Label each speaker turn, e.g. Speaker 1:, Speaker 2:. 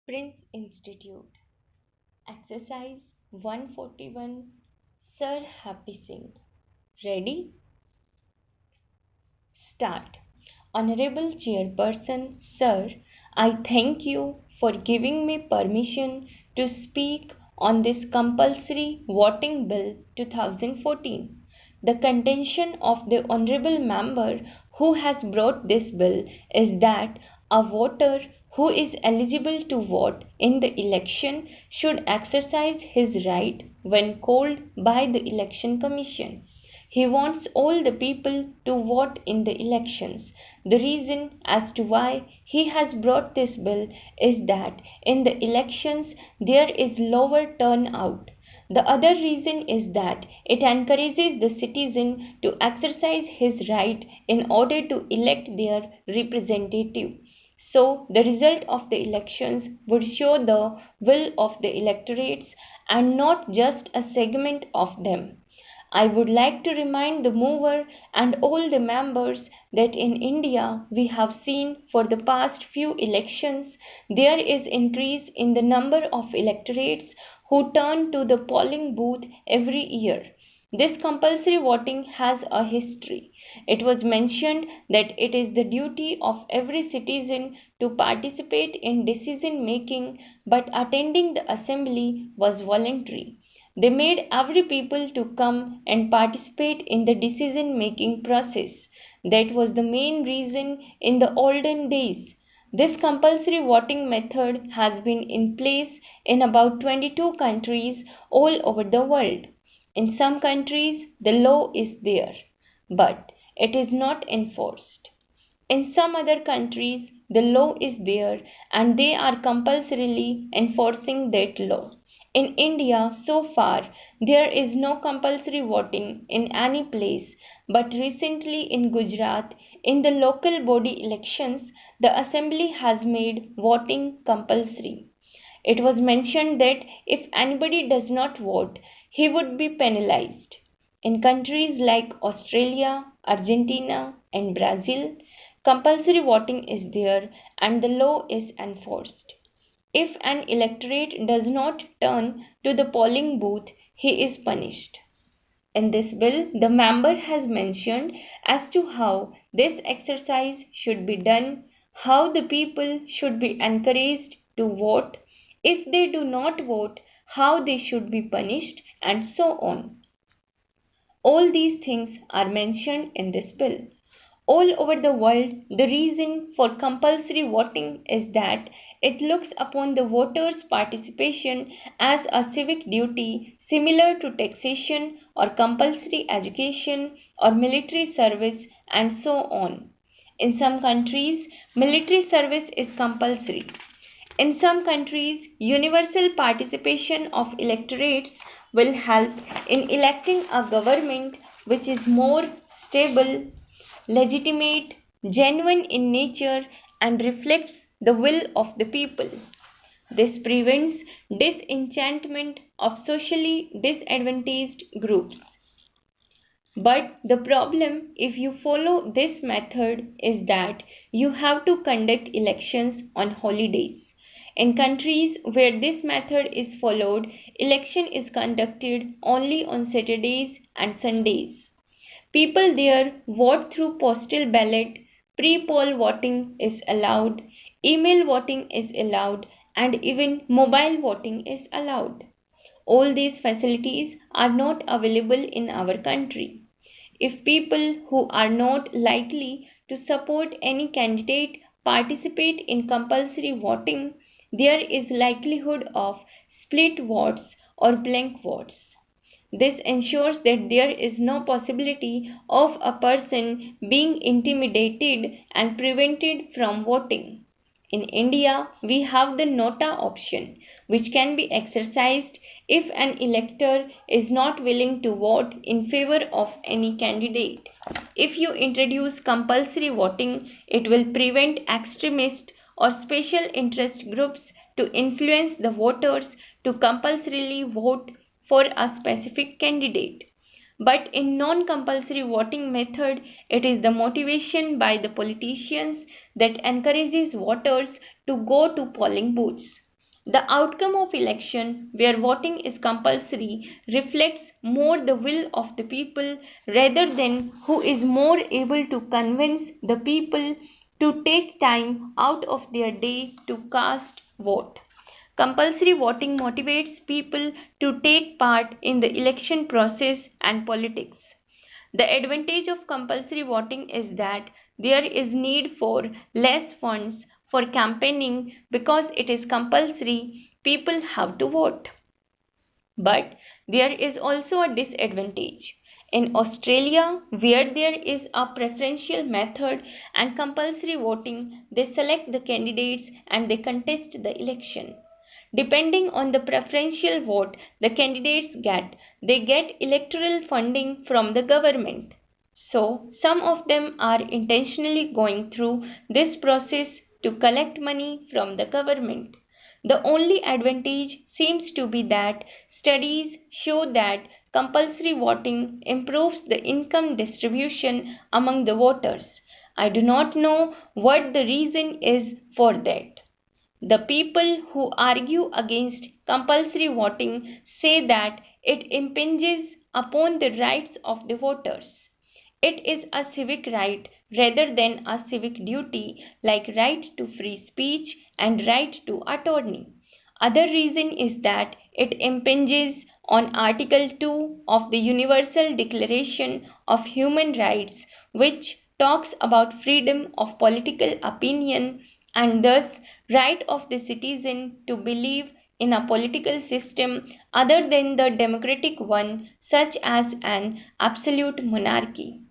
Speaker 1: Prince Institute. Exercise 141. Sir Happy Singh. Ready? Start. Honorable Chairperson, Sir, I thank you for giving me permission to speak on this compulsory voting bill 2014. The contention of the honorable member who has brought this bill is that a voter who is eligible to vote in the election should exercise his right when called by the Election Commission. He wants all the people to vote in the elections. The reason as to why he has brought this bill is that in the elections there is lower turnout. The other reason is that it encourages the citizen to exercise his right in order to elect their representative. So, the result of the elections would show the will of the electorates and not just a segment of them. I would like to remind the mover and all the members that in India we have seen for the past few elections there is increase in the number of electorates who turn to the polling booth every year. This compulsory voting has a history. It was mentioned that it is the duty of every citizen to participate in decision making, but attending the assembly was voluntary. They made every people to come and participate in the decision making process. That was the main reason in the olden days. This compulsory voting method has been in place in about 22 countries all over the world. In some countries, the law is there, but it is not enforced. In some other countries, the law is there and they are compulsorily enforcing that law. In India, so far, there is no compulsory voting in any place, but recently in Gujarat, in the local body elections, the assembly has made voting compulsory. It was mentioned that if anybody does not vote, he would be penalized. In countries like Australia, Argentina, and Brazil, compulsory voting is there and the law is enforced. If an electorate does not turn to the polling booth, he is punished. In this bill, the member has mentioned as to how this exercise should be done, how the people should be encouraged to vote, if they do not vote, how they should be punished, and so on. All these things are mentioned in this bill. All over the world, the reason for compulsory voting is that it looks upon the voters' participation as a civic duty similar to taxation or compulsory education or military service and so on. In some countries, military service is compulsory. In some countries, universal participation of electorates will help in electing a government which is more stable, legitimate, genuine in nature, and reflects the will of the people. This prevents disenchantment of socially disadvantaged groups. But the problem, if you follow this method, is that you have to conduct elections on holidays. In countries where this method is followed, election is conducted only on Saturdays and Sundays. People there vote through postal ballot, pre-poll voting is allowed, email voting is allowed, and even mobile voting is allowed. All these facilities are not available in our country. If people who are not likely to support any candidate participate in compulsory voting, there is likelihood of split votes or blank votes. This ensures that there is no possibility of a person being intimidated and prevented from voting. In India, we have the nota option, which can be exercised if an elector is not willing to vote in favor of any candidate. If you introduce compulsory voting, it will prevent extremist or special interest groups to influence the voters to compulsorily vote for a specific candidate. But in non-compulsory voting method, it is the motivation by the politicians that encourages voters to go to polling booths. The outcome of election where voting is compulsory reflects more the will of the people rather than who is more able to convince the people to take time out of their day to cast vote. Compulsory voting motivates people to take part in the election process and politics. The advantage of compulsory voting is that there is need for less funds for campaigning because it is compulsory, people have to vote. But there is also a disadvantage. In Australia, where there is a preferential method and compulsory voting, they select the candidates and they contest the election. Depending on the preferential vote the candidates get, they get electoral funding from the government. So, some of them are intentionally going through this process to collect money from the government. The only advantage seems to be that studies show that compulsory voting improves the income distribution among the voters. I do not know what the reason is for that. The people who argue against compulsory voting say that it impinges upon the rights of the voters. It is a civic right rather than a civic duty like right to free speech and right to attorney. Other reason is that it impinges on Article 2 of the Universal Declaration of Human Rights, which talks about freedom of political opinion and thus right of the citizen to believe in a political system other than the democratic one, such as an absolute monarchy.